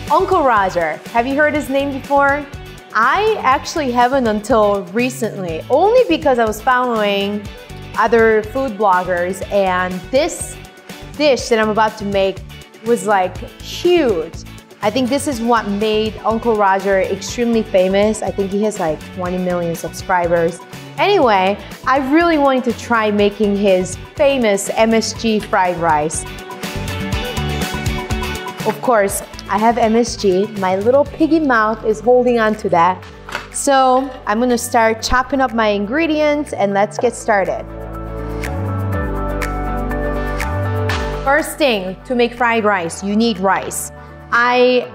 Uncle Roger, have you heard his name before? I actually haven't until recently, only because I was following other food bloggers, and this dish that I'm about to make was like huge. I think this is what made Uncle Roger extremely famous. I think he has like 20 million subscribers. Anyway, I really wanted to try making his famous MSG fried rice. Of course, I have MSG. My little piggy mouth is holding on to that. So I'm gonna start chopping up my ingredients and let's get started. First thing to make fried rice, you need rice. I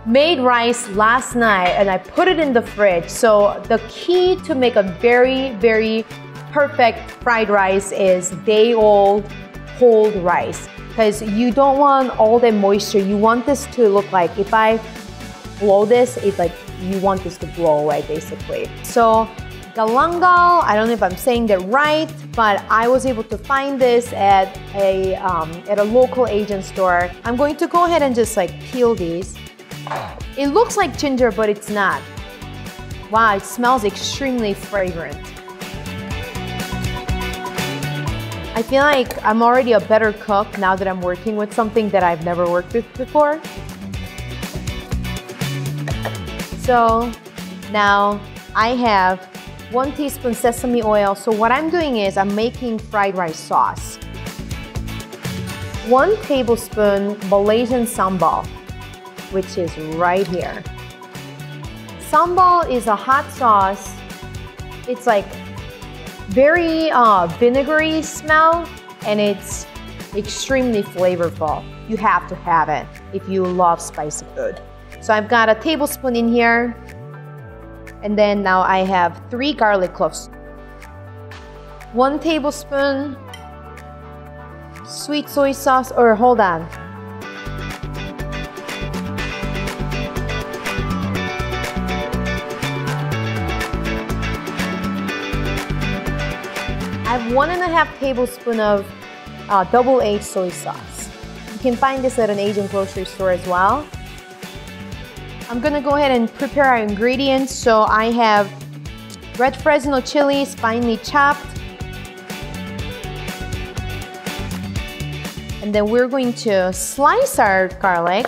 made rice last night and I put it in the fridge. So the key to make a very, very perfect fried rice is day-old cold rice, because you don't want all the moisture. You want this to look like, if I blow this, it's like you want this to blow away basically. So Galangal, I don't know if I'm saying that right, but I was able to find this at a local Asian store. I'm going to go ahead and just like peel these. It looks like ginger, but it's not. Wow, it smells extremely fragrant. I feel like I'm already a better cook now that I'm working with something that I've never worked with before. So now I have 1 teaspoon sesame oil. So what I'm doing is I'm making fried rice sauce. 1 tablespoon Malaysian sambal, which is right here. Sambal is a hot sauce. It's like very vinegary smell, and it's extremely flavorful. You have to have it if you love spicy food. So I've got a tablespoon in here. And then now I have 3 garlic cloves. 1 tablespoon sweet soy sauce, or hold on. I have 1.5 tablespoons of double H soy sauce. You can find this at an Asian grocery store as well. I'm gonna go ahead and prepare our ingredients. So I have Red Fresno Chiles, finely chopped. And then we're going to slice our garlic.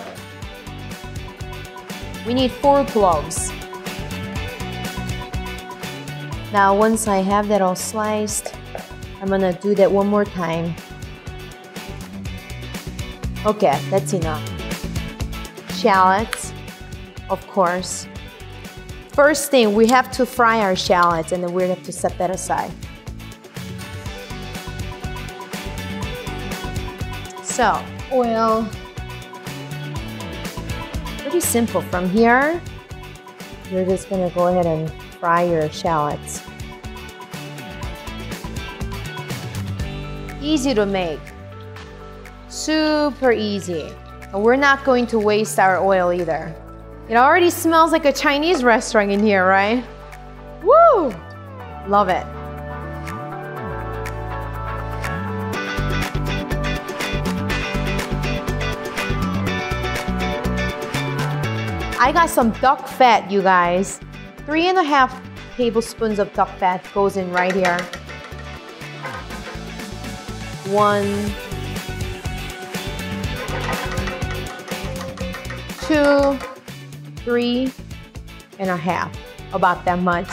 We need 4 cloves. Now once I have that all sliced, I'm gonna do that one more time. Okay, that's enough. Shallots, of course. First thing, we have to fry our shallots, and then we have to set that aside. So, oil. Pretty simple. From here, you're just gonna go ahead and fry your shallots. Easy to make. Super easy. And we're not going to waste our oil either. It already smells like a Chinese restaurant in here, right? Woo! Love it. I got some duck fat, you guys. 3.5 tablespoons of duck fat goes in right here. 1, 2, 3.5, about that much.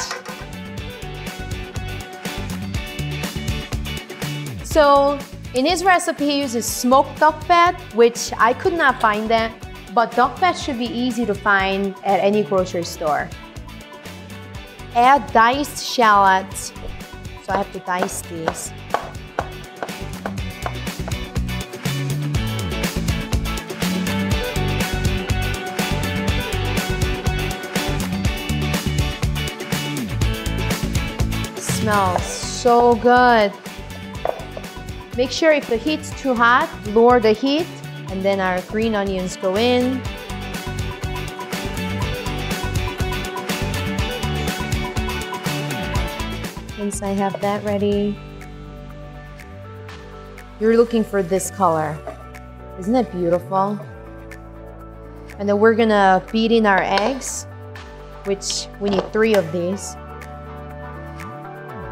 So in his recipe, he uses smoked duck fat, which I could not find that, but duck fat should be easy to find at any grocery store. Add diced shallots. So I have to dice these. Smells so good. Make sure if the heat's too hot, lower the heat, and then our green onions go in. Once I have that ready, you're looking for this color. Isn't that beautiful? And then we're gonna beat in our eggs, which we need 3 of these.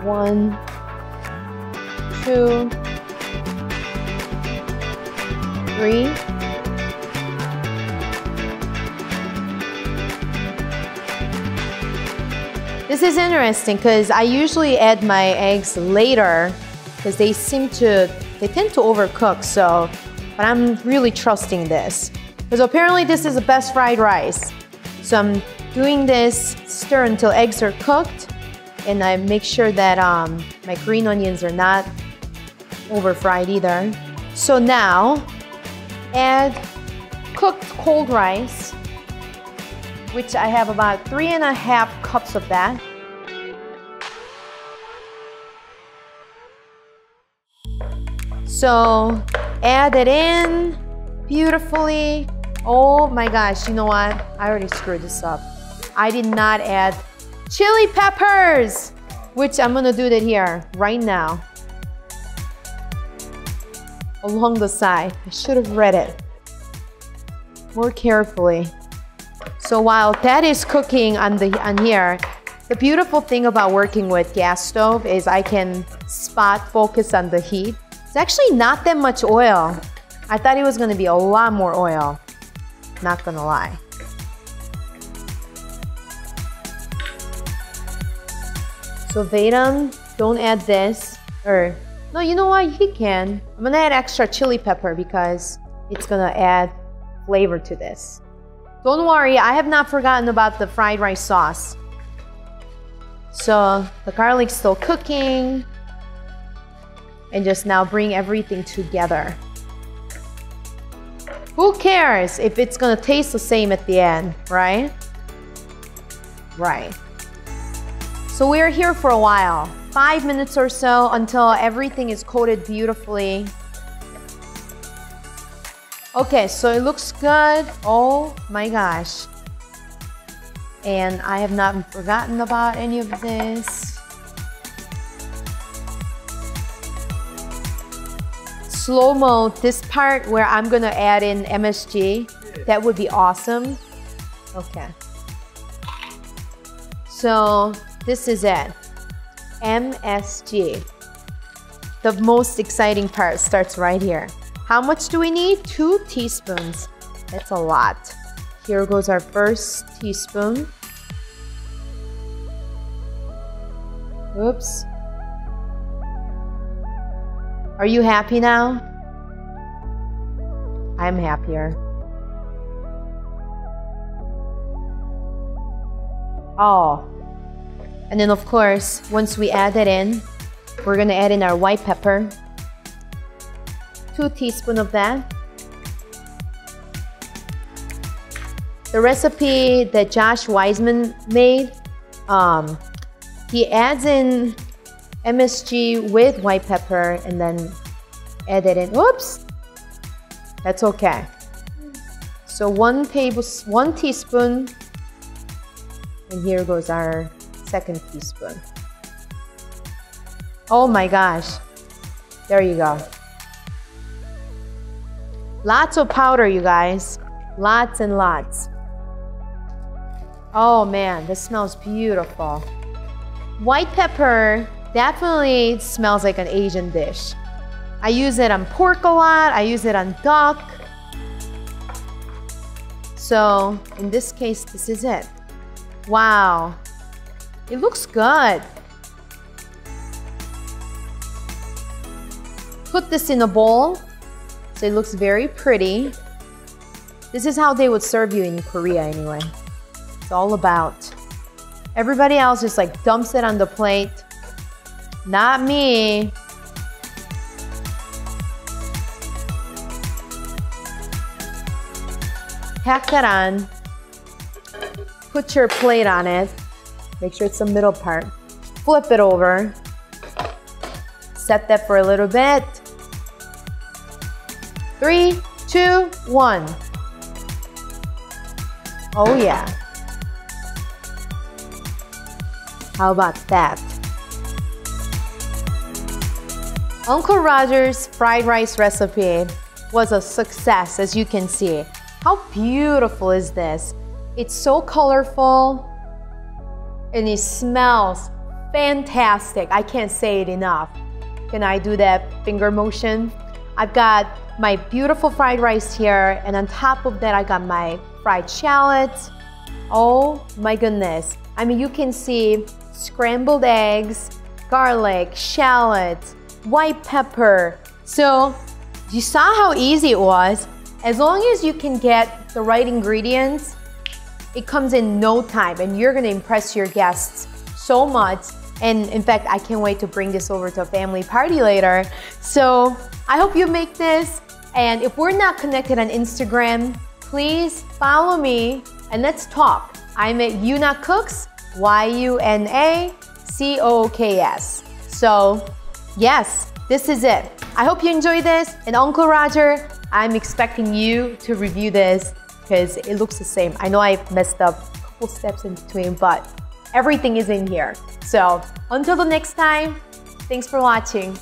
1, 2, 3. This is interesting because I usually add my eggs later because they tend to overcook, so, but I'm really trusting this. Because apparently this is the best fried rice. So I'm doing this, stir until eggs are cooked, and I make sure that my green onions are not over fried either. So now, add cooked cold rice, which I have about 3.5 cups of that. So add it in beautifully. Oh my gosh, you know what? I already screwed this up. I did not add chili peppers, which I'm gonna do that here right now. Along the side. I should have read it more carefully. So while that is cooking on here, the beautiful thing about working with gas stove is I can spot focus on the heat. It's actually not that much oil. I thought it was gonna be a lot more oil. Not gonna lie. So Vedam, don't add this. Or, no, you know what? He can. I'm gonna add extra chili pepper because it's gonna add flavor to this. Don't worry, I have not forgotten about the fried rice sauce. So the garlic's still cooking. And just now bring everything together. Who cares if it's gonna taste the same at the end, right? Right. So we're here for a while, 5 minutes or so until everything is coated beautifully. Okay, so it looks good. Oh my gosh. And I have not forgotten about any of this. Slow-mo this part where I'm gonna add in MSG. That would be awesome. Okay. So this is it. MSG. The most exciting part starts right here. How much do we need? 2 teaspoons. That's a lot. Here goes our first teaspoon. Oops. Are you happy now? I'm happier. Oh. And then of course, once we add that in, we're gonna add in our white pepper. 2 teaspoons of that. The recipe that Josh Wiseman made, he adds in MSG with white pepper and then add it in. Whoops! That's okay. So 1 teaspoon, and here goes our 2nd teaspoon. Oh my gosh. There you go. Lots of powder, you guys. Lots and lots. Oh man, this smells beautiful. White pepper definitely smells like an Asian dish. I use it on pork a lot. I use it on duck. So in this case, this is it. Wow. It looks good. Put this in a bowl so it looks very pretty. This is how they would serve you in Korea anyway. It's all about. Everybody else just like dumps it on the plate. Not me. Pack that on. Put your plate on it. Make sure it's the middle part. Flip it over. Set that for a little bit. 3, 2, 1. Oh yeah. How about that? Uncle Roger's fried rice recipe was a success, as you can see. How beautiful is this? It's so colorful and it smells fantastic. I can't say it enough. Can I do that finger motion? I've got my beautiful fried rice here, and on top of that I got my fried shallots. Oh my goodness. I mean, you can see scrambled eggs, garlic, shallots, white pepper. So you saw how easy it was. As long as you can get the right ingredients, it comes in no time, and you're gonna impress your guests so much. And in fact, I can't wait to bring this over to a family party later. So I hope you make this. And if we're not connected on Instagram, please follow me and let's talk. I'm at Yuna Cooks, YUNACOOKS. So yes, this is it. I hope you enjoy this. And Uncle Roger, I'm expecting you to review this because it looks the same. I know I messed up a couple steps in between, but everything is in here. So until the next time, thanks for watching.